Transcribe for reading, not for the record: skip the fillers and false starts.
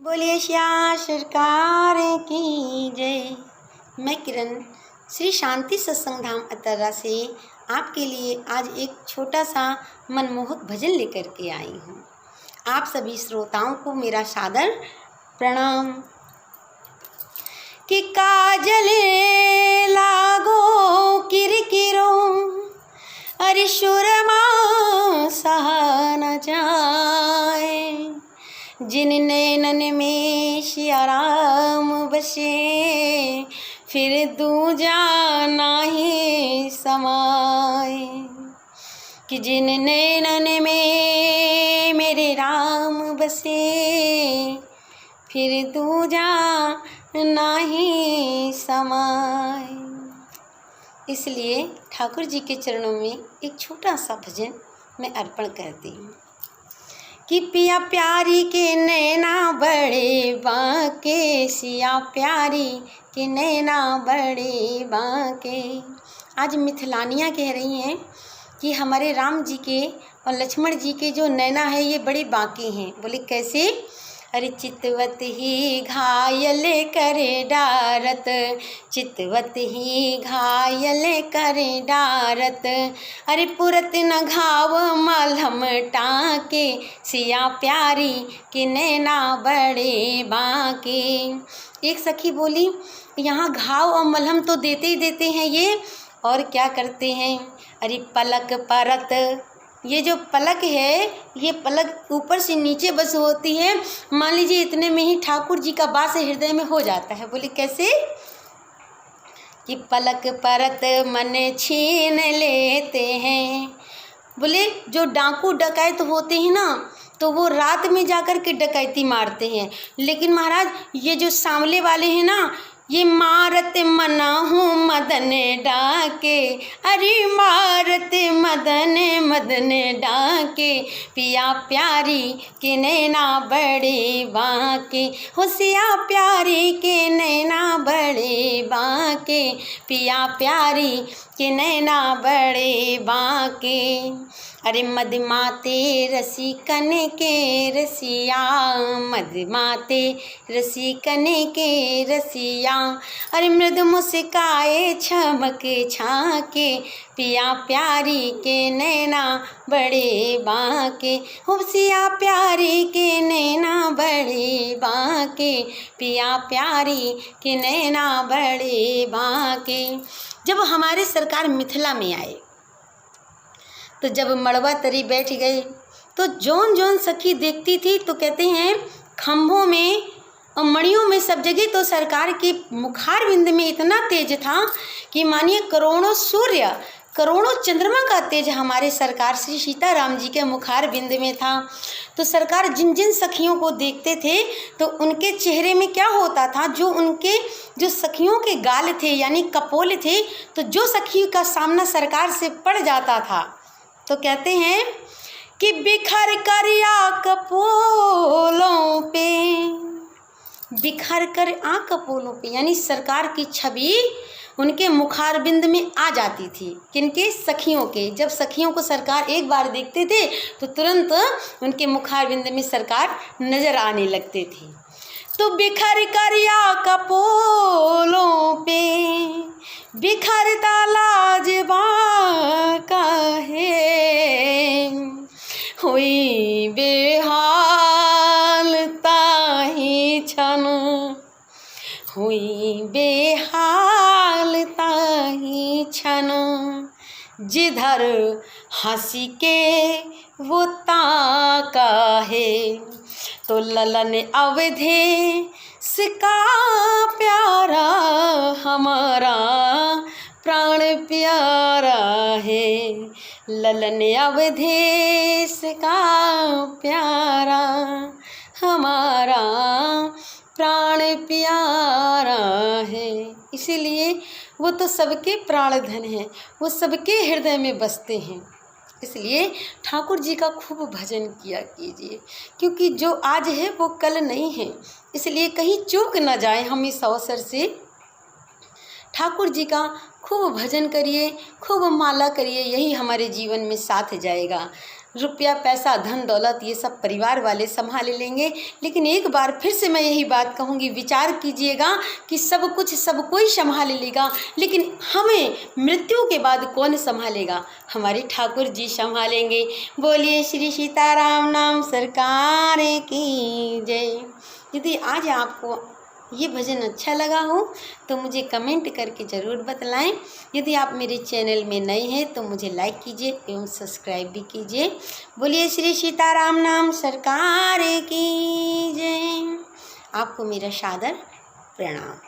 बोलिए श्याम सरकार की जय। मैं किरण श्री शांति सत्संग धाम अतर्रा से आपके लिए आज एक छोटा सा मनमोहक भजन लेकर के आई हूँ। आप सभी श्रोताओं को मेरा सादर प्रणाम। कि काजल लागो किरकिरो अरे सुरमा सहा न जाए, जिन नैनन में सिया राम बसे फिर दूजा नाही समाए। कि जिन नैनन में मेरे राम बसे फिर दूजा नाही समाए। इसलिए ठाकुर जी के चरणों में एक छोटा सा भजन मैं अर्पण करती हूँ। कि पिया प्यारी के नैना बड़े बांके, सिया प्यारी के नैना बड़े बांके। आज मिथिलानियाँ कह रही हैं कि हमारे राम जी के और लक्ष्मण जी के जो नैना है ये बड़े बांके हैं। बोले कैसे? अरे चितवत ही घायल करे डारत, चितवत ही घायल करे डारत, अरे पुरत न घाव मलहम टाके, सिया प्यारी के नैना बड़े बांके। एक सखी बोली यहाँ घाव और मलहम तो देते ही देते हैं ये, और क्या करते हैं? अरे पलक परत, ये जो पलक है ये पलक ऊपर से नीचे बस होती है। मान लीजिए इतने में ही ठाकुर जी का वास हृदय में हो जाता है। बोले कैसे? कि पलक परत मन छीन लेते हैं। बोले जो डाकू डकैत होते हैं ना तो वो रात में जाकर के डकैती मारते हैं, लेकिन महाराज ये जो सांवले वाले हैं ना ये मारत मना हूँ मदन डाके, अरे मारत मदन मदन डाके, पिया प्यारी के नैना बड़े बांके, होशिया प्यारी के नैना बड़े बांके, पिया प्यारी के नैना बड़े बांके। अरे मदमाते रसिकन के रसिया, मदमाते रसिकन के रसिया, अरे मृद मुस्काए छमक छाके, पिया प्यारी के नैना बड़े बांके, होशिया प्यारी के नैना बड़े बांके, पिया प्यारी के नैना बड़े बांके। जब हमारे सरकार मिथिला में आए तो जब मड़वा तरी बैठ गए तो जौन जौन सखी देखती थी तो कहते हैं खम्भों में और मड़ियों में सब जगह तो सरकार के मुखार बिंद में इतना तेज था कि मानिए करोड़ों सूर्य करोड़ों चंद्रमा का तेज हमारे सरकार श्री सीताराम जी के मुखार बिंद में था। तो सरकार जिन जिन सखियों को देखते थे तो उनके चेहरे में क्या होता था, जो उनके जो सखियों के गाल थे यानी कपोल थे, तो जो सखी का सामना सरकार से पड़ जाता था तो कहते हैं कि बिखर कर आ कपोलों पे, बिखर कर आ कपोलों पे, यानी सरकार की छवि उनके मुखारबिंद में आ जाती थी। किनके? सखियों के। जब सखियों को सरकार एक बार देखते थे तो तुरंत उनके मुखारबिंद में सरकार नजर आने लगते थे। तो बिखर कर आ कपोलों पे, बिखरता लाजबा का है, हुई बेहाल ताही छन, हुई बेहाल ताही छन, जिधर हंसी के वो ताका है, तो ललन अवधे सिका प्यारा हमारा प्राण प्यारा है, ललन अवधेश का प्यारा हमारा प्राण प्यारा है। इसीलिए वो तो सबके प्राण धन हैं, वो सबके हृदय में बसते हैं। इसलिए ठाकुर जी का खूब भजन किया कीजिए, क्योंकि जो आज है वो कल नहीं है। इसलिए कहीं चूक न जाए हम इस अवसर से। ठाकुर जी का खूब भजन करिए, खूब माला करिए, यही हमारे जीवन में साथ जाएगा। रुपया पैसा धन दौलत ये सब परिवार वाले संभाल लेंगे, लेकिन एक बार फिर से मैं यही बात कहूँगी, विचार कीजिएगा कि सब कुछ सब कोई संभाल लेगा, लेकिन हमें मृत्यु के बाद कौन संभालेगा? हमारे ठाकुर जी संभालेंगे। बोलिए श्री सीताराम नाम सरकार की जय। यदि आज आपको ये भजन अच्छा लगा हो तो मुझे कमेंट करके ज़रूर बतलाएं। यदि आप मेरे चैनल में नए हैं तो मुझे लाइक कीजिए एवं सब्सक्राइब भी कीजिए। बोलिए श्री सीताराम नाम सरकार की जय। आपको मेरा सादर प्रणाम।